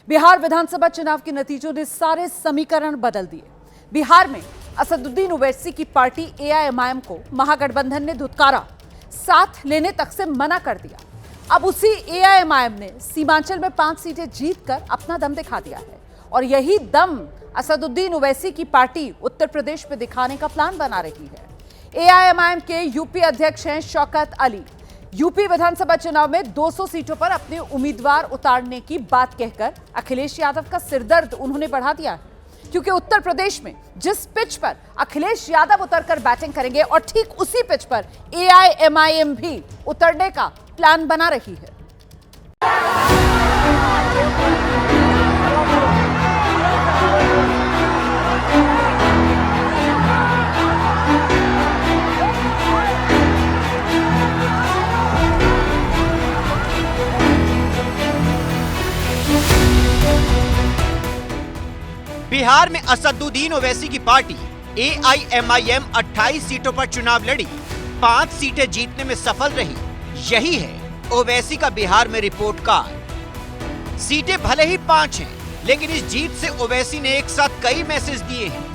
बिहार विधानसभा चुनाव के नतीजों ने सारे समीकरण बदल दिए। बिहार में असदुद्दीन ओवैसी की पार्टी एआईएमआईएम को महागठबंधन ने धुतकारा, साथ लेने तक से मना कर दिया। अब उसी एआईएमआईएम ने सीमांचल में 5 सीटें जीतकर अपना दम दिखा दिया है और यही दम असदुद्दीन ओवैसी की पार्टी उत्तर प्रदेश में दिखाने का प्लान बना रही है। एआईएमआईएम के यूपी अध्यक्ष हैं शौकत अली। यूपी विधानसभा चुनाव में 200 सीटों पर अपने उम्मीदवार उतारने की बात कहकर अखिलेश यादव का सिरदर्द उन्होंने बढ़ा दिया है, क्योंकि उत्तर प्रदेश में जिस पिच पर अखिलेश यादव उतरकर बैटिंग करेंगे और ठीक उसी पिच पर एआईएमआईएम भी उतरने का प्लान बना रही है। बिहार में असदुद्दीन ओवैसी की पार्टी एआईएमआईएम 28 सीटों पर चुनाव लड़ी, 5 सीटें जीतने में सफल रही। यही है ओवैसी का बिहार में रिपोर्ट कार्ड। सीटें भले ही 5 हैं, लेकिन इस जीत से ओवैसी ने एक साथ कई मैसेज दिए हैं।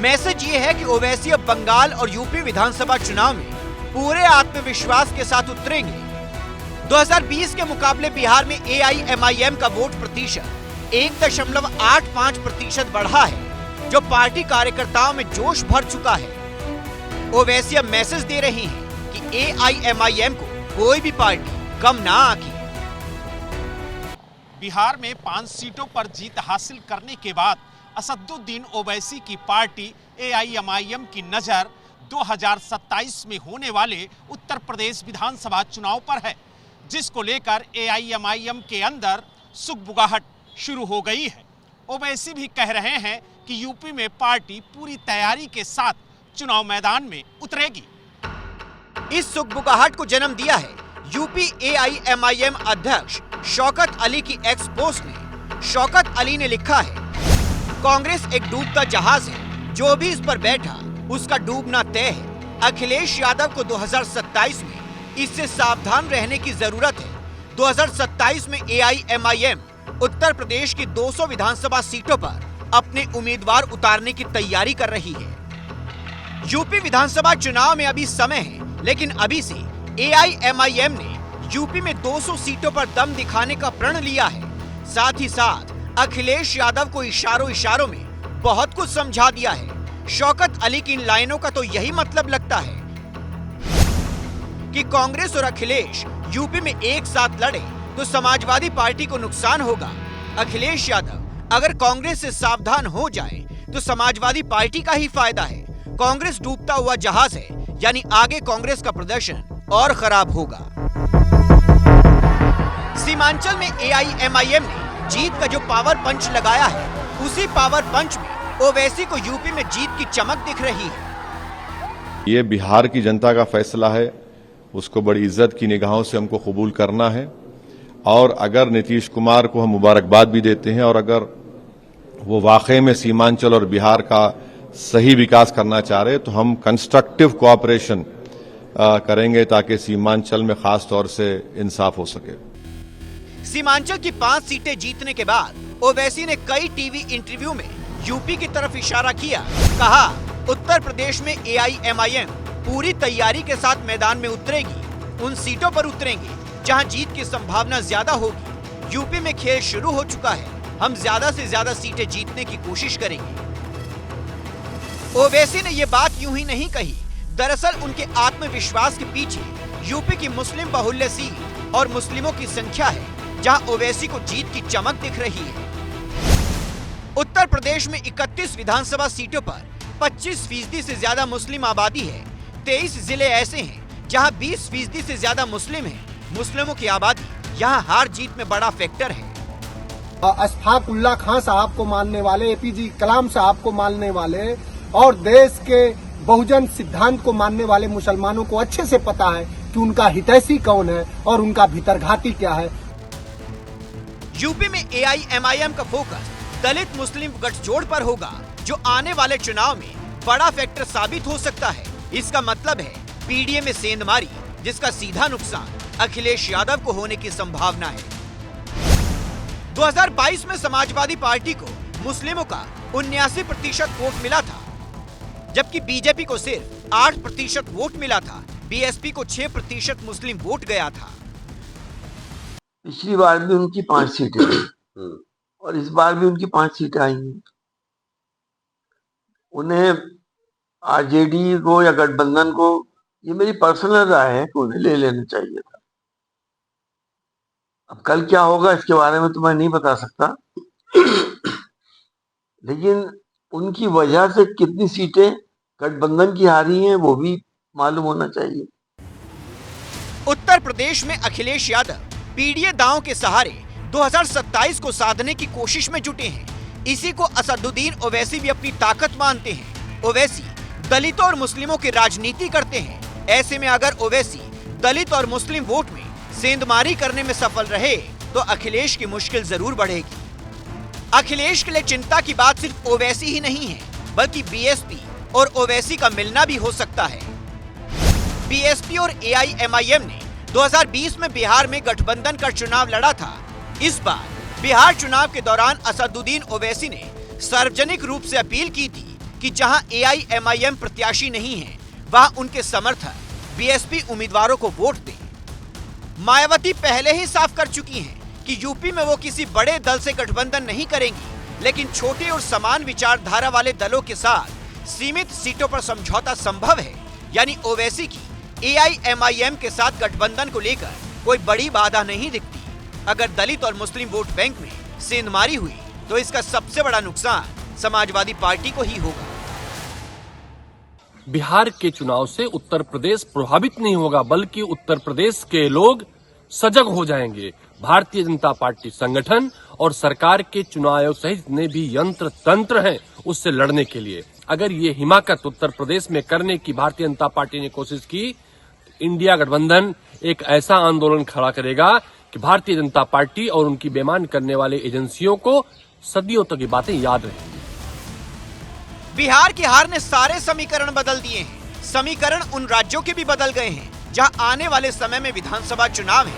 मैसेज ये है कि ओवैसी अब बंगाल और यूपी विधानसभा चुनाव में पूरे आत्मविश्वास के साथ उतरेंगे। 2020 के मुकाबले बिहार में एआईएमआईएम का वोट प्रतिशत 1.85% बढ़ा है, जो पार्टी कार्यकर्ताओं में जोश भर चुका है। ओवैसी अब मैसेज दे रही हैं कि एआईएमआईएम को कोई भी पार्टी कम ना आके। बिहार में 5 सीटों पर जीत हासिल करने के बाद असदुद्दीन ओवैसी की पार्टी एआईएमआईएम की नजर 2027 में होने वाले उत्तर प्रदेश विधानसभा चुनाव पर है, जिसको लेकर एआईएमआईएम के अंदर सुगबुगाहट शुरू हो गई है। ओवैसी भी कह रहे हैं कि यूपी में पार्टी पूरी तैयारी के साथ चुनाव मैदान में उतरेगी। इस सुगबुगाहट को जन्म दिया है यूपी एआईएमआईएम अध्यक्ष शौकत अली की एक्स पोस्ट में। शौकत अली ने लिखा है, कांग्रेस एक डूबता जहाज है, जो भी इस पर बैठा उसका डूबना तय है। अखिलेश यादव को 2027 में इससे सावधान रहने की जरूरत है। 2027 में एआईएमआईएम उत्तर प्रदेश की 200 विधानसभा सीटों पर अपने उम्मीदवार उतारने की तैयारी कर रही है। यूपी विधानसभा चुनाव में अभी समय है, लेकिन अभी से एआईएमआईएम ने यूपी में 200 सीटों पर दम दिखाने का प्रण लिया है। साथ ही साथ अखिलेश यादव को इशारों में बहुत कुछ समझा दिया है। शौकत अली की इन लाइनों का तो यही मतलब लगता है कि कांग्रेस और अखिलेश यूपी में एक साथ लड़े तो समाजवादी पार्टी को नुकसान होगा। अखिलेश यादव अगर कांग्रेस से सावधान हो जाए तो समाजवादी पार्टी का ही फायदा है। कांग्रेस डूबता हुआ जहाज है, यानी आगे कांग्रेस का प्रदर्शन और खराब होगा। सीमांचल में एआईएमआईएम ने जीत का जो पावर पंच लगाया है, उसी पावर पंच में ओवैसी को यूपी में जीत की चमक दिख रही है। ये बिहार की जनता का फैसला है, उसको बड़ी इज्जत की निगाहों से हमको कबूल करना है। और अगर नीतीश कुमार को हम मुबारकबाद भी देते हैं, और अगर वो वाकई में सीमांचल और बिहार का सही विकास करना चाह रहे तो हम कंस्ट्रक्टिव कोऑपरेशन करेंगे, ताकि सीमांचल में खास तौर से इंसाफ हो सके। सीमांचल की 5 सीटें जीतने के बाद ओवैसी ने कई टीवी इंटरव्यू में यूपी की तरफ इशारा किया। कहा, उत्तर प्रदेश में एआईएमआईएम पूरी तैयारी के साथ मैदान में उतरेगी। उन सीटों पर उतरेंगे जहां जीत की संभावना ज्यादा होगी। यूपी में खेल शुरू हो चुका है, हम ज्यादा से ज्यादा सीटें जीतने की कोशिश करेंगे। ओवैसी ने ये बात यूं ही नहीं कही। दरअसल उनके आत्मविश्वास के पीछे यूपी की मुस्लिम बाहुल्य सीट और मुस्लिमों की संख्या है, जहां ओवैसी को जीत की चमक दिख रही है। उत्तर प्रदेश में 31 विधानसभा सीटों पर 25% से ज्यादा मुस्लिम आबादी है। 23 जिले ऐसे हैं जहां 20% से ज्यादा मुस्लिम हैं। मुस्लिमों की आबादी यहाँ हार जीत में बड़ा फैक्टर है। अशफाक उल्लाह खां साहब को मानने वाले, एपीजे कलाम साहब को मानने वाले और देश के बहुजन सिद्धांत को मानने वाले मुसलमानों को अच्छे से पता है कि उनका हितैषी कौन है और उनका भीतरघाटी क्या है। यूपी में एआईएमआईएम का फोकस दलित मुस्लिम गठजोड़ पर होगा, जो आने वाले चुनाव में बड़ा फैक्टर साबित हो सकता है। इसका मतलब है पीडीए में सेंधमारी, जिसका सीधा नुकसान अखिलेश यादव को होने की संभावना है। 2022 में समाजवादी पार्टी को मुस्लिमों का 79% वोट मिला था, जबकि बीजेपी को सिर्फ 8% वोट मिला था। बीएसपी को 6% मुस्लिम वोट गया था। पिछली बार भी उनकी 5 सीटें थी और इस बार भी उनकी 5 सीटें आई हैं। उन्हें आरजेडी को या गठबंधन को, ये मेरी पर्सनल राय है कि उन्हें ले लेना चाहिए था। अब कल क्या होगा इसके बारे में तो मैं नहीं बता सकता, लेकिन उनकी वजह से कितनी सीटें गठबंधन की हारी हैं वो भी मालूम होना चाहिए। उत्तर प्रदेश में अखिलेश यादव पीडीए दांव के सहारे 2027 को साधने की कोशिश में जुटे हैं। इसी को असदुद्दीन ओवैसी भी अपनी ताकत मानते हैं। ओवैसी दलितों और मुस्लिमों की राजनीति करते हैं। ऐसे में अगर ओवैसी दलित और मुस्लिम वोट में सेंधमारी करने में सफल रहे तो अखिलेश की मुश्किल जरूर बढ़ेगी। अखिलेश के लिए चिंता की बात सिर्फ ओवैसी ही नहीं है, बल्कि बीएसपी और ओवैसी का मिलना भी हो सकता है। बीएसपी और एआईएमआईएम ने 2020 में बिहार में गठबंधन कर चुनाव लड़ा था। इस बार बिहार चुनाव के दौरान असदुद्दीन ओवैसी ने सार्वजनिक रूप से अपील की थी कि जहां एआईएमआईएम प्रत्याशी नहीं है, वहां उनके समर्थक बीएसपी उम्मीदवारों को वोट दें। मायावती पहले ही साफ कर चुकी हैं कि यूपी में वो किसी बड़े दल से गठबंधन नहीं करेंगी, लेकिन छोटे और समान विचारधारा वाले दलों के साथ सीमित सीटों पर समझौता संभव है। यानी ओवैसी की एआईएमआईएम के साथ गठबंधन को लेकर कोई बड़ी बाधा नहीं दिखती। अगर दलित और मुस्लिम वोट बैंक में सेंधमारी हुई तो इसका सबसे बड़ा नुकसान समाजवादी पार्टी को ही होगा। बिहार के चुनाव से उत्तर प्रदेश प्रभावित नहीं होगा, बल्कि उत्तर प्रदेश के लोग सजग हो जाएंगे। भारतीय जनता पार्टी संगठन और सरकार के चुनाव आयोग सहित जितने भी यंत्र तंत्र हैं उससे लड़ने के लिए, अगर ये हिमाकत उत्तर प्रदेश में करने की भारतीय जनता पार्टी ने कोशिश की, इंडिया गठबंधन एक ऐसा आंदोलन खड़ा करेगा कि भारतीय जनता पार्टी और उनकी बेईमान करने वाले एजेंसियों को सदियों तक ये बातें याद रहेंगी। बिहार की हार ने सारे समीकरण बदल दिए हैं। समीकरण उन राज्यों के भी बदल गए हैं जहां आने वाले समय में विधानसभा चुनाव है।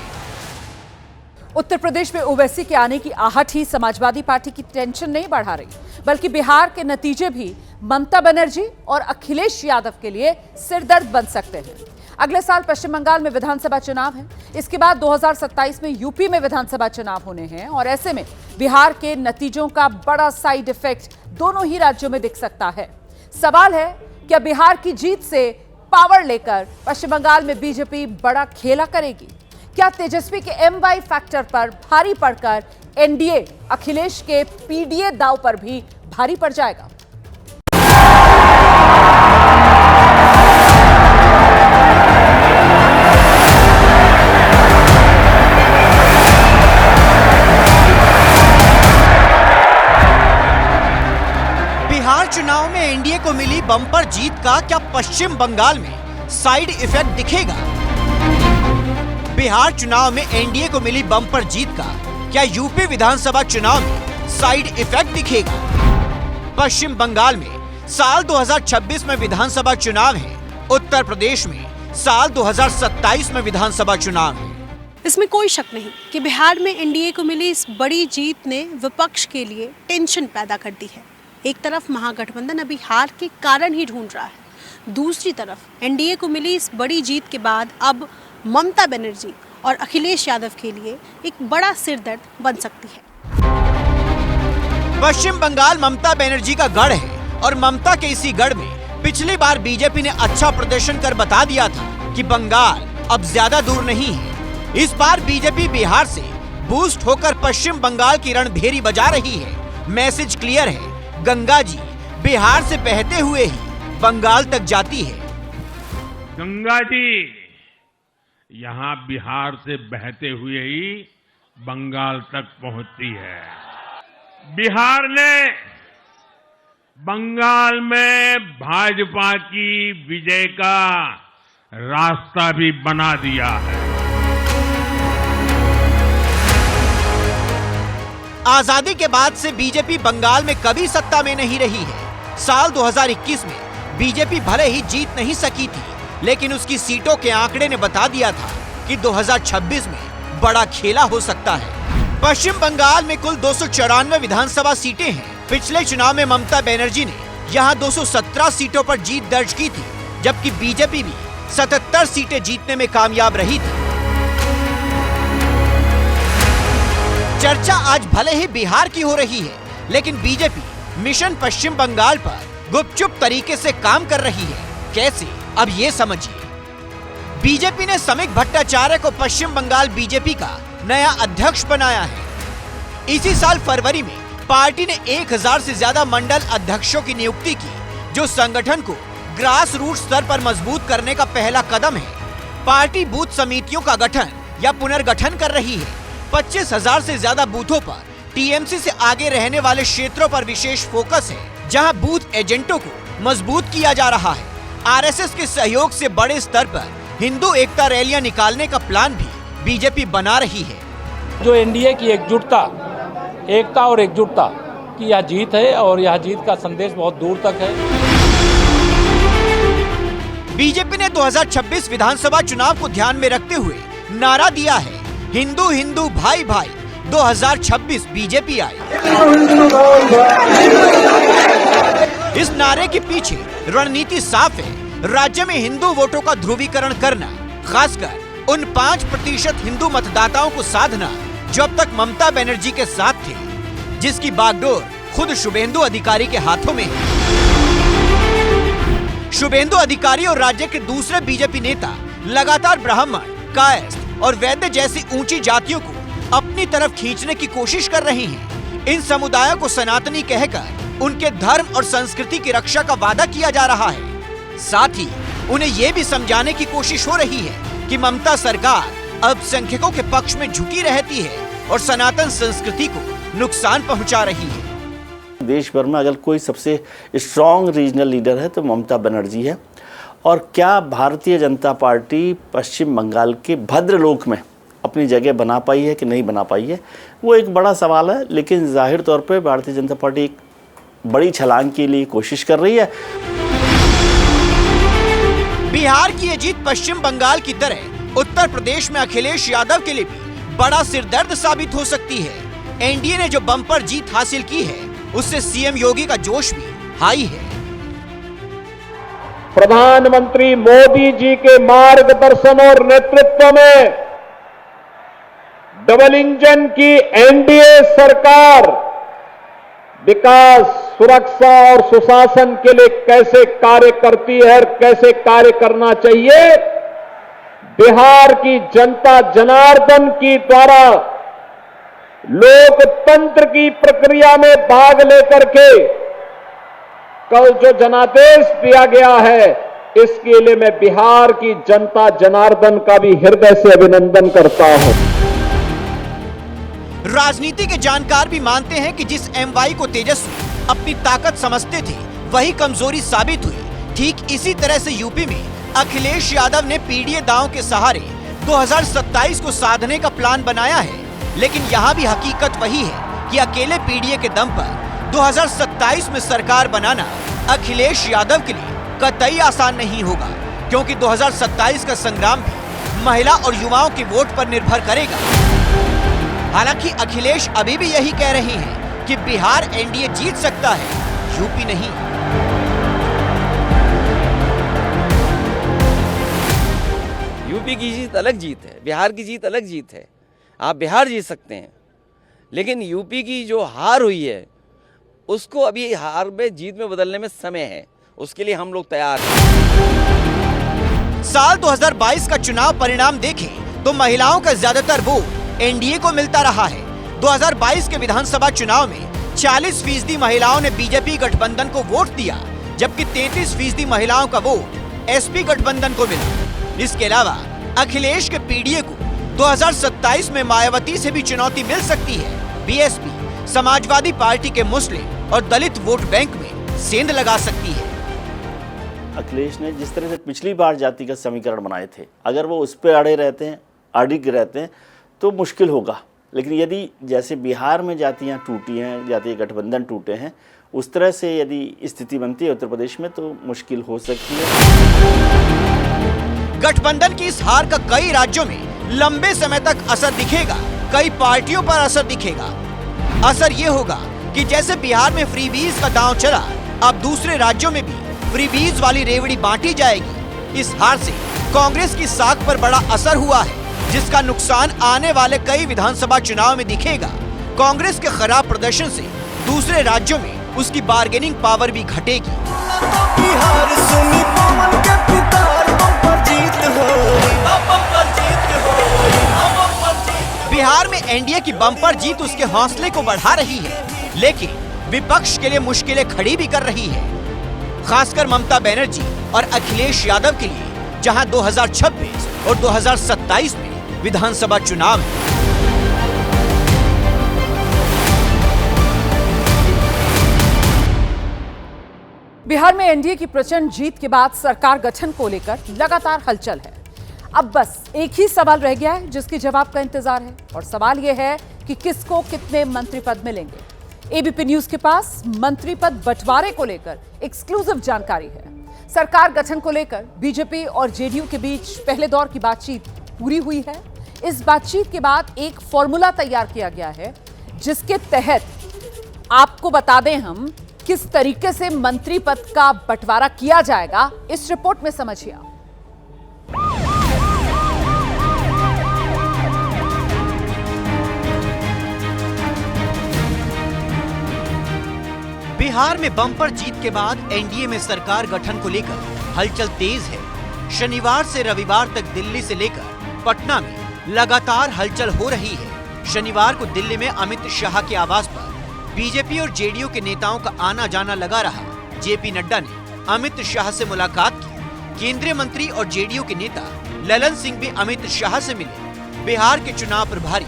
उत्तर प्रदेश में ओवैसी के आने की आहट ही समाजवादी पार्टी की टेंशन नहीं बढ़ा रही, बल्कि बिहार के नतीजे भी ममता बनर्जी और अखिलेश यादव के लिए सिरदर्द बन सकते हैं। अगले साल पश्चिम बंगाल में विधानसभा चुनाव है, इसके बाद 2027 में यूपी में विधानसभा चुनाव होने हैं और ऐसे में बिहार के नतीजों का बड़ा साइड इफेक्ट दोनों ही राज्यों में दिख सकता है। सवाल है क्या बिहार की जीत से पावर लेकर पश्चिम बंगाल में बीजेपी बड़ा खेला करेगी? क्या तेजस्वी के MY फैक्टर पर भारी पड़कर एनडीए अखिलेश के पीडीए दांव पर भी भारी पड़ जाएगा? बिहार चुनाव में एनडीए को मिली बम्पर जीत का क्या पश्चिम बंगाल में साइड इफेक्ट दिखेगा? बिहार चुनाव में एनडीए को मिली बम्पर जीत का क्या यूपी विधानसभा चुनाव में साइड इफेक्ट दिखेगा? पश्चिम बंगाल में साल 2026 में विधानसभा चुनाव है, उत्तर प्रदेश में साल 2027 में विधानसभा चुनाव है। इसमें कोई शक नहीं कि बिहार में एनडीए को मिली इस बड़ी जीत ने विपक्ष के लिए टेंशन पैदा कर दी है। एक तरफ महागठबंधन अभी हार के कारण ही ढूंढ रहा है, दूसरी तरफ एनडीए को मिली इस बड़ी जीत के बाद अब ममता बनर्जी और अखिलेश यादव के लिए एक बड़ा सिरदर्द बन सकती है। पश्चिम बंगाल ममता बनर्जी का गढ़ है और ममता के इसी गढ़ में पिछली बार बीजेपी ने अच्छा प्रदर्शन कर बता दिया था कि बंगाल अब ज्यादा दूर नहीं है। इस बार बीजेपी बिहार से बूस्ट होकर पश्चिम बंगाल की रणभेरी बजा रही है। मैसेज क्लियर है, गंगा जी बिहार से बहते हुए ही बंगाल तक जाती है। गंगा जी यहाँ बिहार से बहते हुए ही बंगाल तक पहुंचती है। बिहार ने बंगाल में भाजपा की विजय का रास्ता भी बना दिया है। आजादी के बाद से बीजेपी बंगाल में कभी सत्ता में नहीं रही है। साल 2021 में बीजेपी भले ही जीत नहीं सकी थी, लेकिन उसकी सीटों के आंकड़े ने बता दिया था कि 2026 में बड़ा खेला हो सकता है। पश्चिम बंगाल में कुल 294 विधानसभा सीटें हैं। पिछले चुनाव में ममता बनर्जी ने यहां 217 सीटों पर जीत दर्ज की थी, जबकि बीजेपी भी 77 सीटें जीतने में कामयाब रही थी। चर्चा आज भले ही बिहार की हो रही है, लेकिन बीजेपी मिशन पश्चिम बंगाल पर गुपचुप तरीके से काम कर रही है। कैसे, अब ये समझिए। बीजेपी ने समीक भट्टाचार्य को पश्चिम बंगाल बीजेपी का नया अध्यक्ष बनाया है। इसी साल फरवरी में पार्टी ने 1000 से ज्यादा मंडल अध्यक्षों की नियुक्ति की, जो संगठन को ग्रास रूट स्तर पर मजबूत करने का पहला कदम है। पार्टी बूथ समितियों का गठन या पुनर्गठन कर रही है। 25,000 से ज्यादा बूथों पर टीएमसी से आगे रहने वाले क्षेत्रों पर विशेष फोकस है, जहां बूथ एजेंटों को मजबूत किया जा रहा है। आरएसएस के सहयोग से बड़े स्तर पर हिंदू एकता रैलियां निकालने का प्लान भी बीजेपी बना रही है। जो एनडीए की एकता और एकजुटता की यह जीत है, और यह जीत का संदेश बहुत दूर तक है। बीजेपी ने 2026 विधानसभा चुनाव को ध्यान में रखते हुए नारा दिया है, हिंदू हिंदू भाई भाई 2026 बीजेपी आई। इस नारे के पीछे रणनीति साफ है, राज्य में हिंदू वोटों का ध्रुवीकरण करना, खासकर उन 5% हिंदू मतदाताओं को साधना जो अब तक ममता बनर्जी के साथ थे, जिसकी बागडोर खुद शुभेंदु अधिकारी के हाथों में है। शुभेंदु अधिकारी और राज्य के दूसरे बीजेपी नेता लगातार ब्राह्मण, कायस्थ और वैद्य जैसी ऊंची जातियों को अपनी तरफ खींचने की कोशिश कर रही हैं। इन समुदायों को सनातनी कहकर उनके धर्म और संस्कृति की रक्षा का वादा किया जा रहा है। साथ ही उन्हें ये भी समझाने की कोशिश हो रही है कि ममता सरकार अल्पसंख्यकों के पक्ष में झुकी रहती है और सनातन संस्कृति को नुकसान पहुंचा रही है। देश भर में अगर कोई सबसे स्ट्रॉन्ग रीजनल लीडर है तो ममता बनर्जी है। और क्या भारतीय जनता पार्टी पश्चिम बंगाल के भद्रलोक में अपनी जगह बना पाई है कि नहीं बना पाई है, वो एक बड़ा सवाल है। लेकिन जाहिर तौर पे भारतीय जनता पार्टी एक बड़ी छलांग के लिए कोशिश कर रही है। बिहार की ये जीत पश्चिम बंगाल की तरह उत्तर प्रदेश में अखिलेश यादव के लिए भी बड़ा सिरदर्द साबित हो सकती है। एनडीए ने जो बम्पर जीत हासिल की है, उससे सीएम योगी का जोश भी हाई है। प्रधानमंत्री मोदी जी के मार्गदर्शन और नेतृत्व में डबल इंजन की एनडीए सरकार विकास, सुरक्षा और सुशासन के लिए कैसे कार्य करती है और कैसे कार्य करना चाहिए, बिहार की जनता जनार्दन की द्वारा लोकतंत्र की प्रक्रिया में भाग लेकर के कल जो जनादेश दिया गया है, इसके लिए मैं बिहार की जनता जनार्दन का भी हृदय से अभिनंदन करता हूं। राजनीति के जानकार भी मानते हैं कि जिस एमवाई को तेजस्वी अपनी ताकत समझते थे, वही कमजोरी साबित हुई। ठीक इसी तरह से यूपी में अखिलेश यादव ने पीडीए दांव के सहारे 2027 को साधने का प्लान बनाया है। लेकिन यहाँ भी हकीकत वही है कि अकेले पीडीए के दम पर 2027 में सरकार बनाना अखिलेश यादव के लिए कतई आसान नहीं होगा, क्योंकि 2027 का संग्राम भी महिला और युवाओं के वोट पर निर्भर करेगा। हालांकि अखिलेश अभी भी यही कह रहे हैं कि बिहार एनडीए जीत सकता है, यूपी नहीं। यूपी की जीत अलग जीत है, बिहार की जीत अलग जीत है। आप बिहार जीत सकते हैं, लेकिन यूपी की जो हार हुई है, उसको अभी हार में जीत में बदलने में समय है। उसके लिए हम लोग तैयार हैं। साल 2022 का चुनाव परिणाम देखें तो महिलाओं का ज्यादातर वोट एनडीए को मिलता रहा है। 2022 के विधानसभा चुनाव में 40% महिलाओं ने बीजेपी गठबंधन को वोट दिया, जबकि 33% महिलाओं का वोट एसपी गठबंधन को मिला। इसके अलावा अखिलेश के पीडीए को 2027 में मायावती से भी चुनौती मिल सकती है। बीएसपी समाजवादी पार्टी के मुस्लिम और दलित वोट बैंक में सेंध लगा सकती है। अखिलेश ने जिस तरह से पिछली बार जातिगत समीकरण बनाए थे, अगर वो उस पर अड़े रहते हैं, अडिग रहते हैं, तो मुश्किल होगा। लेकिन यदि जैसे बिहार में जातियां टूटी हैं, जातीय गठबंधन टूटे हैं, उस तरह से यदि स्थिति बनती है उत्तर प्रदेश में, तो मुश्किल हो सकती है। गठबंधन की इस हार का कई राज्यों में लंबे समय तक असर दिखेगा। कई पार्टियों पर असर दिखेगा। असर ये होगा कि जैसे बिहार में फ्रीबीज का दांव चला, अब दूसरे राज्यों में भी फ्रीबीज वाली रेवड़ी बांटी जाएगी। इस हार से कांग्रेस की साख पर बड़ा असर हुआ है, जिसका नुकसान आने वाले कई विधानसभा चुनाव में दिखेगा। कांग्रेस के खराब प्रदर्शन से दूसरे राज्यों में उसकी बार्गेनिंग पावर भी घटेगी। बिहार में एनडीए की बम्पर जीत उसके हौसले को बढ़ा रही है, लेकिन विपक्ष के लिए मुश्किलें खड़ी भी कर रही है, खासकर ममता बनर्जी और अखिलेश यादव के लिए, जहां 2026 और 2027 में विधानसभा चुनाव है। बिहार में एनडीए की प्रचंड जीत के बाद सरकार गठन को लेकर लगातार हलचल है। अब बस एक ही सवाल रह गया है जिसके जवाब का इंतजार है, और सवाल यह है कि किसको कितने मंत्री पद मिलेंगे। एबीपी न्यूज के पास मंत्री पद बंटवारे को लेकर एक्सक्लूसिव जानकारी है। सरकार गठन को लेकर बीजेपी और जेडीयू के बीच पहले दौर की बातचीत पूरी हुई है। इस बातचीत के बाद एक फॉर्मूला तैयार किया गया है, जिसके तहत आपको बता दें हम किस तरीके से मंत्री पद का बंटवारा किया जाएगा, इस रिपोर्ट में समझिए। बिहार में बम्पर जीत के बाद एनडीए में सरकार गठन को लेकर हलचल तेज है। शनिवार से रविवार तक दिल्ली से लेकर पटना में लगातार हलचल हो रही है। शनिवार को दिल्ली में अमित शाह के आवास पर बीजेपी और जेडीयू के नेताओं का आना जाना लगा रहा। जेपी नड्डा ने अमित शाह से मुलाकात की। केंद्रीय मंत्री और जेडीयू के नेता ललन सिंह भी अमित शाह से मिले। बिहार के चुनाव प्रभारी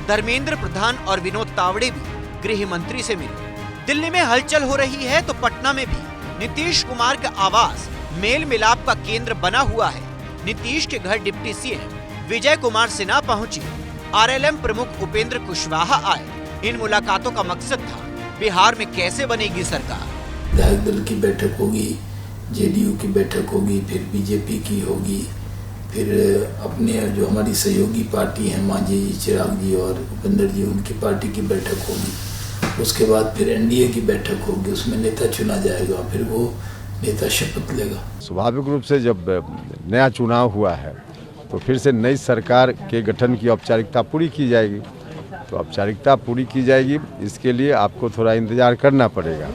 धर्मेंद्र प्रधान और विनोद तावड़े भी गृह मंत्री से मिले। दिल्ली में हलचल हो रही है तो पटना में भी नीतीश कुमार का आवास मेल मिलाप का केंद्र बना हुआ है। नीतीश के घर डिप्टी सीएम विजय कुमार सिन्हा पहुंचे। आरएलएम प्रमुख उपेंद्र कुशवाहा आए। इन मुलाकातों का मकसद था बिहार में कैसे बनेगी सरकार। विधायक दल की बैठक होगी, जेडीयू की बैठक होगी, फिर बीजेपी की होगी, फिर अपने जो हमारी सहयोगी पार्टी है मांझी जी, चिराग जी और उपेंद्र जी, उनकी पार्टी की बैठक होगी। उसके बाद फिर एनडीए की बैठक होगी, उसमें नेता चुना जाएगा, फिर वो नेता शपथ लेगा। स्वाभाविक रूप से जब नया चुनाव हुआ है तो फिर से नई सरकार के गठन की औपचारिकता पूरी की जाएगी। तो औपचारिकता पूरी की जाएगी, इसके लिए आपको थोड़ा इंतजार करना पड़ेगा।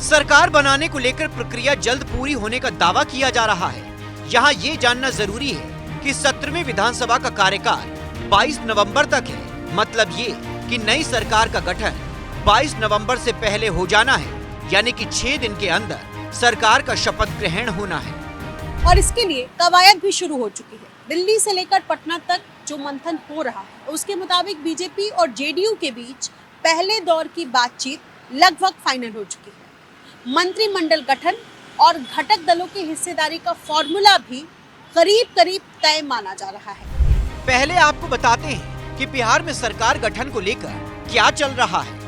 सरकार बनाने को लेकर प्रक्रिया जल्द पूरी होने का दावा किया जा रहा है। यहाँ ये जानना जरूरी है कि 17वीं विधानसभा का कार्यकाल 22 नवंबर तक है। मतलब ये कि नई सरकार का गठन 22 नवंबर से पहले हो जाना है, यानी कि 6 दिन के अंदर सरकार का शपथ ग्रहण होना है। और इसके लिए कवायद भी शुरू हो चुकी है। दिल्ली से लेकर पटना तक जो मंथन हो रहा है, उसके मुताबिक बीजेपी और जेडीयू के बीच पहले दौर की बातचीत लगभग फाइनल हो चुकी है। मंत्रिमंडल गठन और घटक दलों की हिस्सेदारी का फॉर्मूला भी करीब करीब तय माना जा रहा है। पहले आपको बताते हैं कि बिहार में सरकार गठन को लेकर क्या चल रहा है।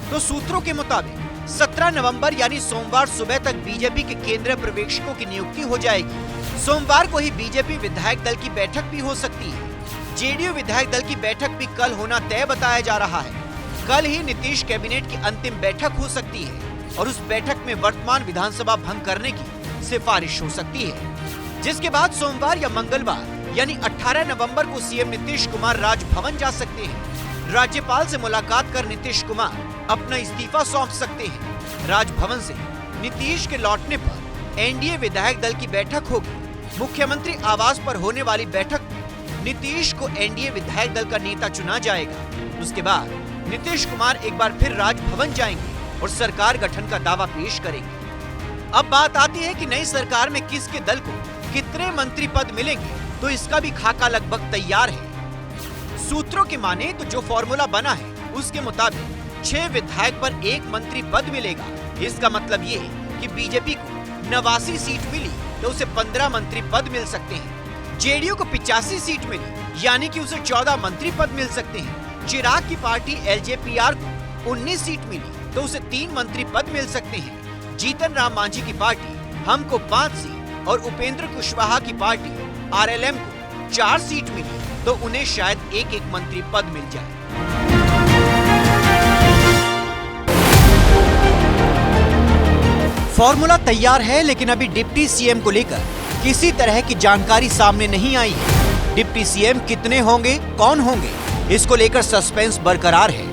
तो सूत्रों के मुताबिक 17 नवंबर यानी सोमवार सुबह तक बीजेपी के केंद्रीय पर्यवेक्षकों की नियुक्ति हो जाएगी। सोमवार को ही बीजेपी विधायक दल की बैठक भी हो सकती है। जेडीयू विधायक दल की बैठक भी कल होना तय बताया जा रहा है। कल ही नीतीश कैबिनेट की अंतिम बैठक हो सकती है और उस बैठक में वर्तमान विधानसभा भंग करने की सिफारिश हो सकती है। जिसके बाद सोमवार या मंगलवार यानी 18 नवंबर को सीएम नीतीश कुमार राजभवन जा सकते हैं। राज्यपाल से मुलाकात कर नीतीश कुमार अपना इस्तीफा सौंप सकते हैं। राजभवन से नीतीश के लौटने पर एनडीए विधायक दल की बैठक होगी। मुख्यमंत्री आवास पर होने वाली बैठक में नीतीश को एनडीए विधायक दल का नेता चुना जाएगा। उसके बाद नीतीश कुमार एक बार फिर राजभवन जाएंगे और सरकार गठन का दावा पेश करेंगे। अब बात आती है कि नई सरकार में किसके दल को कितने मंत्री पद मिलेंगे, तो इसका भी खाका लगभग तैयार है। सूत्रों की माने तो जो फॉर्मूला बना है उसके मुताबिक 6 विधायक पर 1 मंत्री पद मिलेगा। इसका मतलब ये कि बीजेपी को 89 सीट मिली तो उसे 15 मंत्री पद मिल सकते हैं। जेडीयू को 85 सीट मिली यानी कि उसे 14 मंत्री पद मिल सकते हैं। चिराग की पार्टी एलजेपीआर को 19 सीट मिली तो उसे 3 मंत्री पद मिल सकते हैं। जीतन राम मांझी की पार्टी हमको 5 सीट और उपेंद्र कुशवाहा की पार्टी आरएलएम को 4 सीट मिली तो उन्हें शायद 1-1 मंत्री पद मिल जाए। फॉर्मूला तैयार है, लेकिन अभी डिप्टी सीएम को लेकर किसी तरह की जानकारी सामने नहीं आई है। डिप्टी सीएम कितने होंगे, कौन होंगे, इसको लेकर सस्पेंस बरकरार है।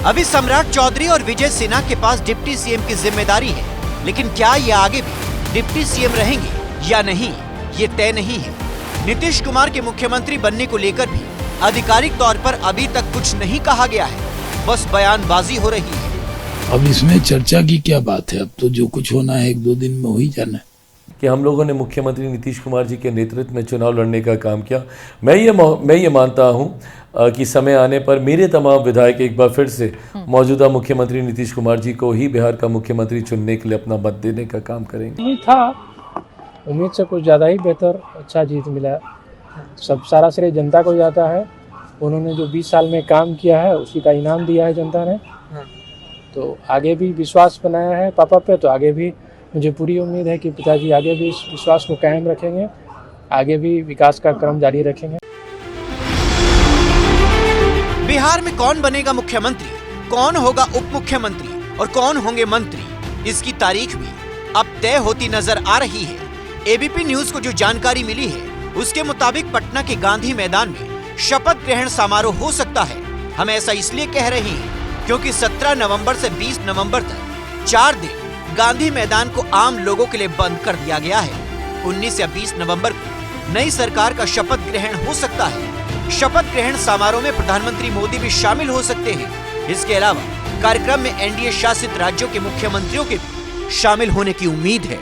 अभी सम्राट चौधरी और विजय सिन्हा के पास डिप्टी सीएम की जिम्मेदारी है, लेकिन क्या ये आगे भी डिप्टी सीएम रहेंगे या नहीं, ये तय नहीं है। नीतीश कुमार के मुख्यमंत्री बनने को लेकर भी आधिकारिक तौर पर अभी तक कुछ नहीं कहा गया है, बस बयानबाजी हो रही है। अब इसमें चर्चा की क्या बात है, अब तो जो कुछ होना है 1-2 दिन में हो ही जाना है। कि हम लोगों ने मुख्यमंत्री नीतीश कुमार जी के नेतृत्व में चुनाव लड़ने का काम किया। मैं ये मानता हूं कि समय आने पर मेरे तमाम विधायक एक बार फिर से मौजूदा मुख्यमंत्री नीतीश कुमार जी को ही बिहार का मुख्यमंत्री चुनने के लिए अपना मत देने का काम करेंगे। उम्मीद से कुछ ज़्यादा ही बेहतर अच्छा जीत मिला। सब सारा श्रेय जनता को जाता है। उन्होंने जो 20 साल में काम किया है उसी का इनाम दिया है जनता ने। तो आगे भी विश्वास बनाया है पापा पे, तो आगे भी मुझे पूरी उम्मीद है कि पिताजी आगे भी इस विश्वास को कायम रखेंगे, आगे भी विकास का क्रम जारी रखेंगे। बिहार में कौन बनेगा मुख्यमंत्री, कौन होगा उप मुख्यमंत्री और कौन होंगे मंत्री, इसकी तारीख भी अब तय होती नजर आ रही है। एबीपी न्यूज को जो जानकारी मिली है उसके मुताबिक पटना के गांधी मैदान में शपथ ग्रहण समारोह हो सकता है। हम ऐसा इसलिए कह रहे हैं क्योंकि 17 नवंबर से 20 नवंबर तक 4 दिन गांधी मैदान को आम लोगों के लिए बंद कर दिया गया है। 19 या 20 नवंबर को नई सरकार का शपथ ग्रहण हो सकता है। शपथ ग्रहण समारोह में प्रधानमंत्री मोदी भी शामिल हो सकते हैं। इसके अलावा कार्यक्रम में एनडीए शासित राज्यों के मुख्यमंत्रियों के भी शामिल होने की उम्मीद है।